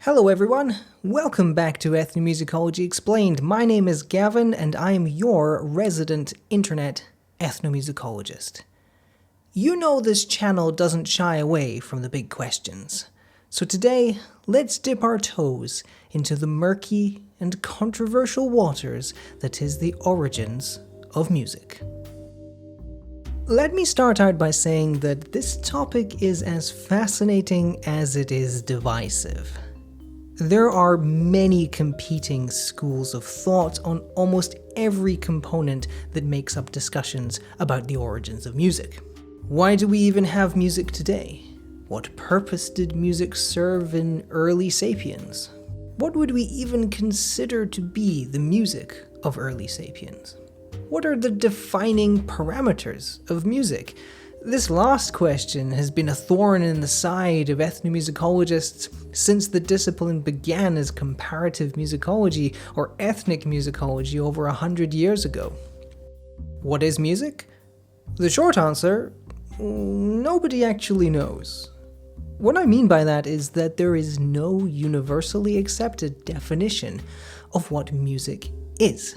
Hello everyone, welcome back to Ethnomusicology Explained. My name is Gavin and I am your resident internet ethnomusicologist. You know this channel doesn't shy away from the big questions. So today, let's dip our toes into the murky and controversial waters that is the origins of music. Let me start out by saying that this topic is as fascinating as it is divisive. There are many competing schools of thought on almost every component that makes up discussions about the origins of music. Why do we even have music today? What purpose did music serve in early Sapiens? What would we even consider to be the music of early Sapiens? What are the defining parameters of music? This last question has been a thorn in the side of ethnomusicologists since the discipline began as comparative musicology or ethnic musicology over 100 years ago. What is music? The short answer, nobody actually knows. What I mean by that is that there is no universally accepted definition of what music is.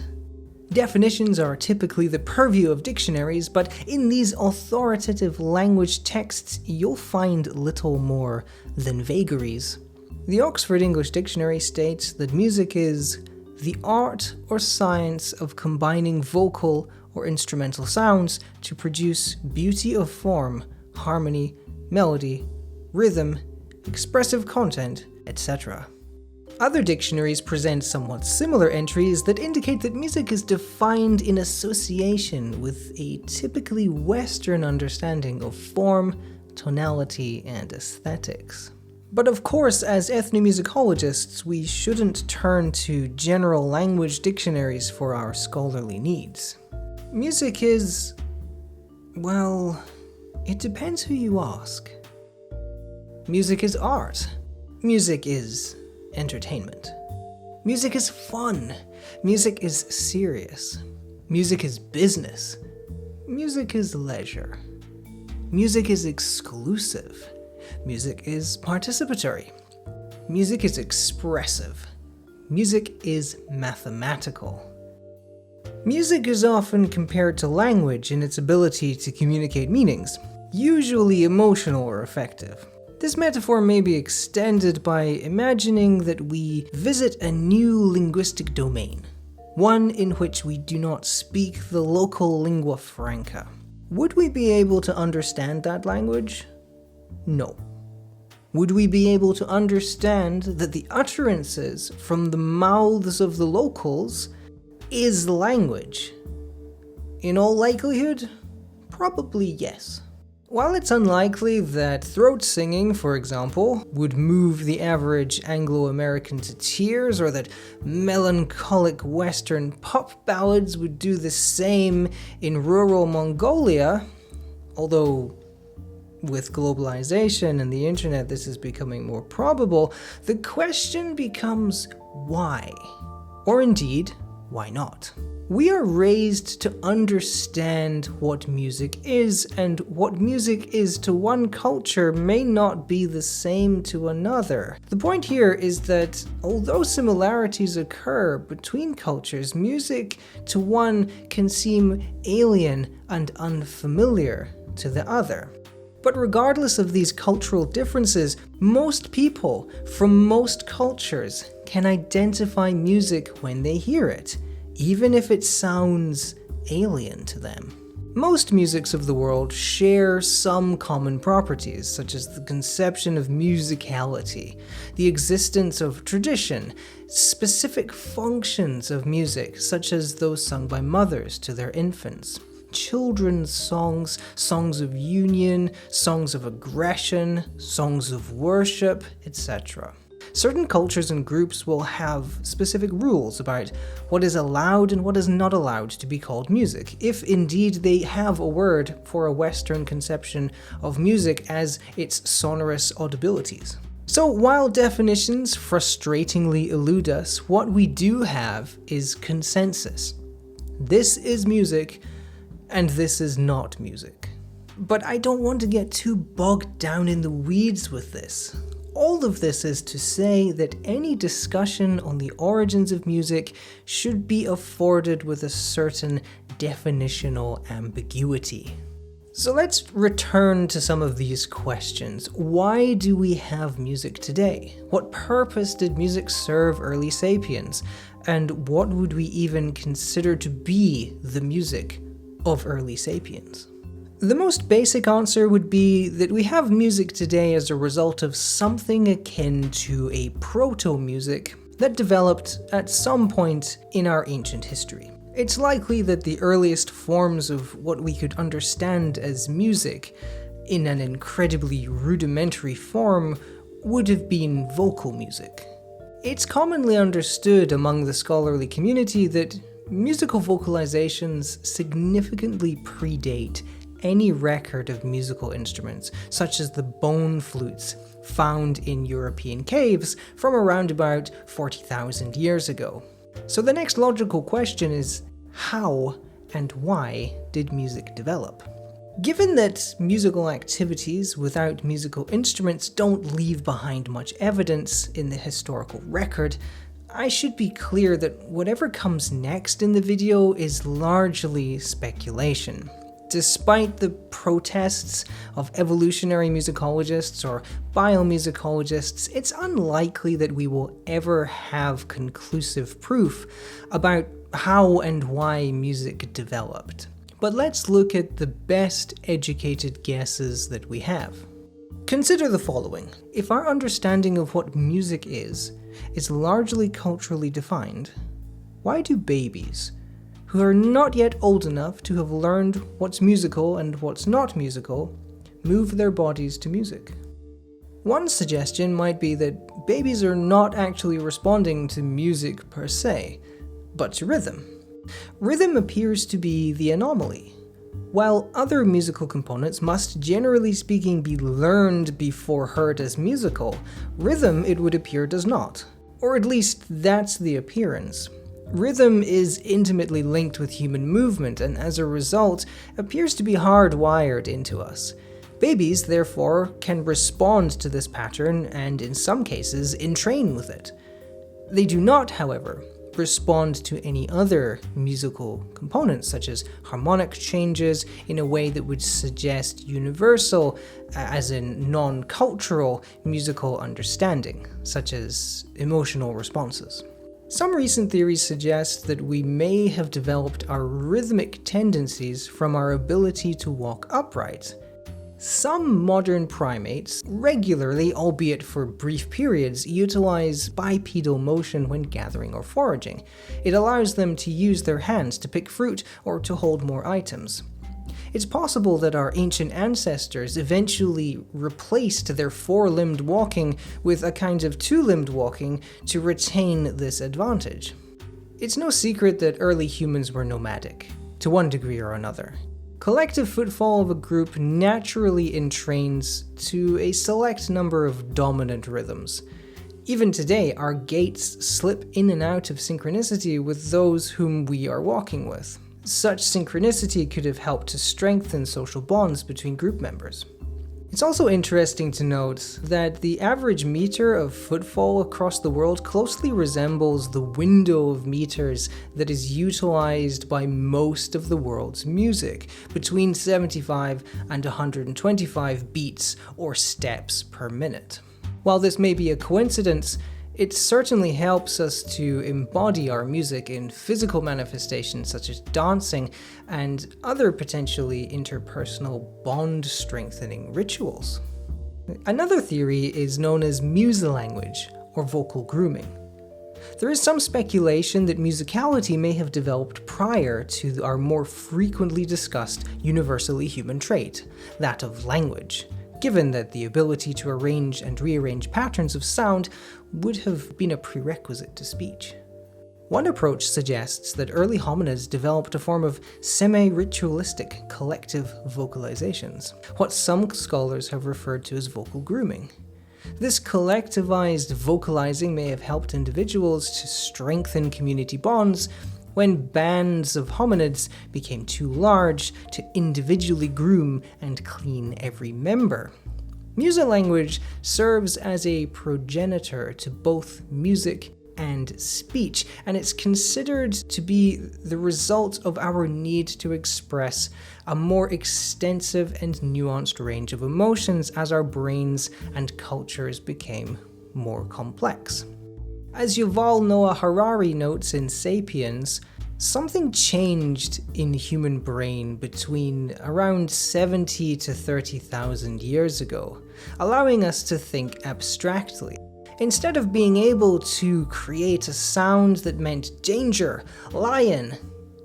Definitions are typically the purview of dictionaries, but in these authoritative language texts, you'll find little more than vagaries. The Oxford English Dictionary states that music is the art or science of combining vocal or instrumental sounds to produce beauty of form, harmony, melody, rhythm, expressive content, etc. Other dictionaries present somewhat similar entries that indicate that music is defined in association with a typically Western understanding of form, tonality, and aesthetics. But of course, as ethnomusicologists, we shouldn't turn to general language dictionaries for our scholarly needs. Music is, well, it depends who you ask. Music is art. Music is entertainment. Music is fun. Music is serious. Music is business. Music is leisure. Music is exclusive. Music is participatory. Music is expressive. Music is mathematical. Music is often compared to language in its ability to communicate meanings, usually emotional or affective. This metaphor may be extended by imagining that we visit a new linguistic domain, one in which we do not speak the local lingua franca. Would we be able to understand that language? No. Would we be able to understand that the utterances from the mouths of the locals is language? In all likelihood, probably yes. While it's unlikely that throat singing, for example, would move the average Anglo-American to tears, or that melancholic Western pop ballads would do the same in rural Mongolia, although with globalization and the internet this is becoming more probable, the question becomes why? Or indeed, why not? We are raised to understand what music is, and what music is to one culture may not be the same to another. The point here is that although similarities occur between cultures, music to one can seem alien and unfamiliar to the other. But regardless of these cultural differences, most people from most cultures can identify music when they hear it, even if it sounds alien to them. Most musics of the world share some common properties, such as the conception of musicality, the existence of tradition, specific functions of music, such as those sung by mothers to their infants, children's songs, songs of union, songs of aggression, songs of worship, etc. Certain cultures and groups will have specific rules about what is allowed and what is not allowed to be called music, if indeed they have a word for a Western conception of music as its sonorous audibilities. So while definitions frustratingly elude us, what we do have is consensus. This is music, and this is not music. But I don't want to get too bogged down in the weeds with this. All of this is to say that any discussion on the origins of music should be afforded with a certain definitional ambiguity. So let's return to some of these questions. Why do we have music today? What purpose did music serve early sapiens? And what would we even consider to be the music of early sapiens? The most basic answer would be that we have music today as a result of something akin to a proto-music that developed at some point in our ancient history. It's likely that the earliest forms of what we could understand as music, in an incredibly rudimentary form, would have been vocal music. It's commonly understood among the scholarly community that musical vocalizations significantly predate any record of musical instruments, such as the bone flutes found in European caves from around about 40,000 years ago. So the next logical question is, how and why did music develop? Given that musical activities without musical instruments don't leave behind much evidence in the historical record, I should be clear that whatever comes next in the video is largely speculation. Despite the protests of evolutionary musicologists or biomusicologists, it's unlikely that we will ever have conclusive proof about how and why music developed. But let's look at the best educated guesses that we have. Consider the following. If our understanding of what music is largely culturally defined, why do babies, who are not yet old enough to have learned what's musical and what's not musical, move their bodies to music? One suggestion might be that babies are not actually responding to music per se, but to rhythm. Rhythm appears to be the anomaly. While other musical components must, generally speaking, be learned before heard as musical, rhythm, it would appear, does not. Or at least that's the appearance. Rhythm is intimately linked with human movement and as a result appears to be hardwired into us. Babies, therefore, can respond to this pattern and in some cases entrain with it. They do not, however, respond to any other musical components such as harmonic changes in a way that would suggest universal, as in non-cultural, musical understanding, such as emotional responses. Some recent theories suggest that we may have developed our rhythmic tendencies from our ability to walk upright. Some modern primates regularly, albeit for brief periods, utilize bipedal motion when gathering or foraging. It allows them to use their hands to pick fruit or to hold more items. It's possible that our ancient ancestors eventually replaced their four-limbed walking with a kind of two-limbed walking to retain this advantage. It's no secret that early humans were nomadic, to one degree or another. Collective footfall of a group naturally entrains to a select number of dominant rhythms. Even today, our gaits slip in and out of synchronicity with those whom we are walking with. Such synchronicity could have helped to strengthen social bonds between group members. It's also interesting to note that the average meter of footfall across the world closely resembles the window of meters that is utilized by most of the world's music, between 75 and 125 beats or steps per minute. While this may be a coincidence, it certainly helps us to embody our music in physical manifestations such as dancing and other potentially interpersonal bond-strengthening rituals. Another theory is known as musi-language, or vocal grooming. There is some speculation that musicality may have developed prior to our more frequently discussed universally human trait, that of language, given that the ability to arrange and rearrange patterns of sound would have been a prerequisite to speech. One approach suggests that early hominids developed a form of semi-ritualistic collective vocalizations, what some scholars have referred to as vocal grooming. This collectivized vocalizing may have helped individuals to strengthen community bonds when bands of hominids became too large to individually groom and clean every member. Music language serves as a progenitor to both music and speech, and it's considered to be the result of our need to express a more extensive and nuanced range of emotions as our brains and cultures became more complex. As Yuval Noah Harari notes in Sapiens, something changed in the human brain between around 70 to 30,000 years ago, allowing us to think abstractly. Instead of being able to create a sound that meant danger, lion,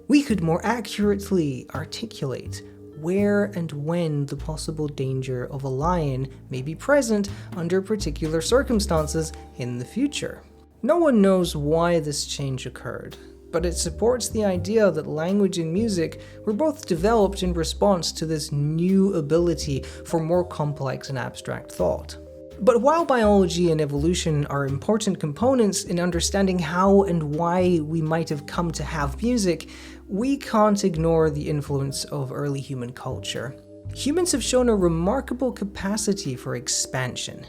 we could more accurately articulate where and when the possible danger of a lion may be present under particular circumstances in the future. No one knows why this change occurred, but it supports the idea that language and music were both developed in response to this new ability for more complex and abstract thought. But while biology and evolution are important components in understanding how and why we might have come to have music, we can't ignore the influence of early human culture. Humans have shown a remarkable capacity for expansion,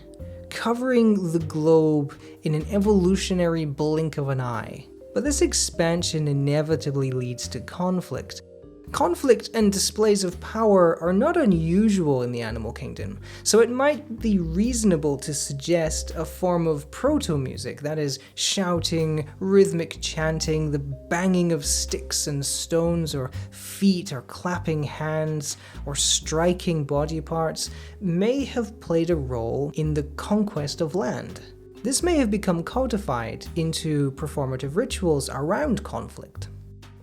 covering the globe in an evolutionary blink of an eye. But this expansion inevitably leads to conflict. Conflict and displays of power are not unusual in the animal kingdom, so it might be reasonable to suggest a form of proto-music, that is, shouting, rhythmic chanting, the banging of sticks and stones, or feet, or clapping hands, or striking body parts, may have played a role in the conquest of land. This may have become codified into performative rituals around conflict.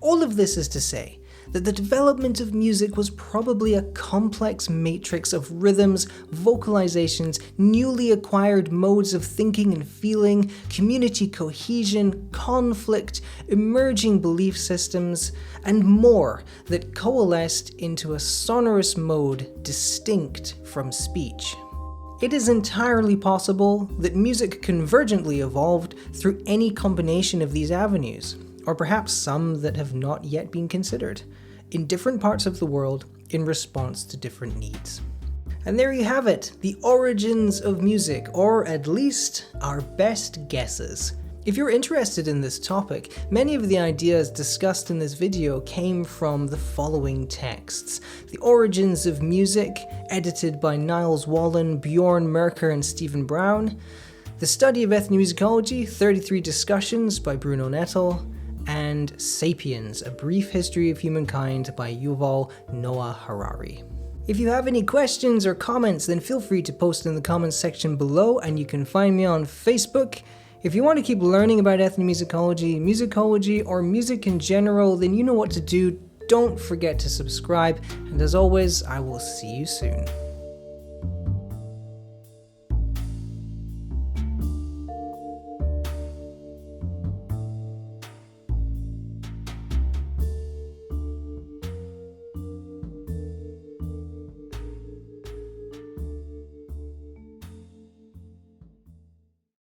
All of this is to say that the development of music was probably a complex matrix of rhythms, vocalizations, newly acquired modes of thinking and feeling, community cohesion, conflict, emerging belief systems, and more that coalesced into a sonorous mode distinct from speech. It is entirely possible that music convergently evolved through any combination of these avenues, or perhaps some that have not yet been considered, in different parts of the world in response to different needs. And there you have it, the origins of music, or at least our best guesses. If you're interested in this topic, many of the ideas discussed in this video came from the following texts: The Origins of Music, edited by Nils, Wallin, Bjorn, Merker, and Stephen Brown; The Study of Ethnomusicology, 33 Discussions by Bruno Netl; and Sapiens, A Brief History of Humankind by Yuval Noah Harari. If you have any questions or comments, then feel free to post in the comments section below, and you can find me on Facebook. If you want to keep learning about ethnomusicology, musicology, or music in general, then you know what to do. Don't forget to subscribe, and as always, I will see you soon.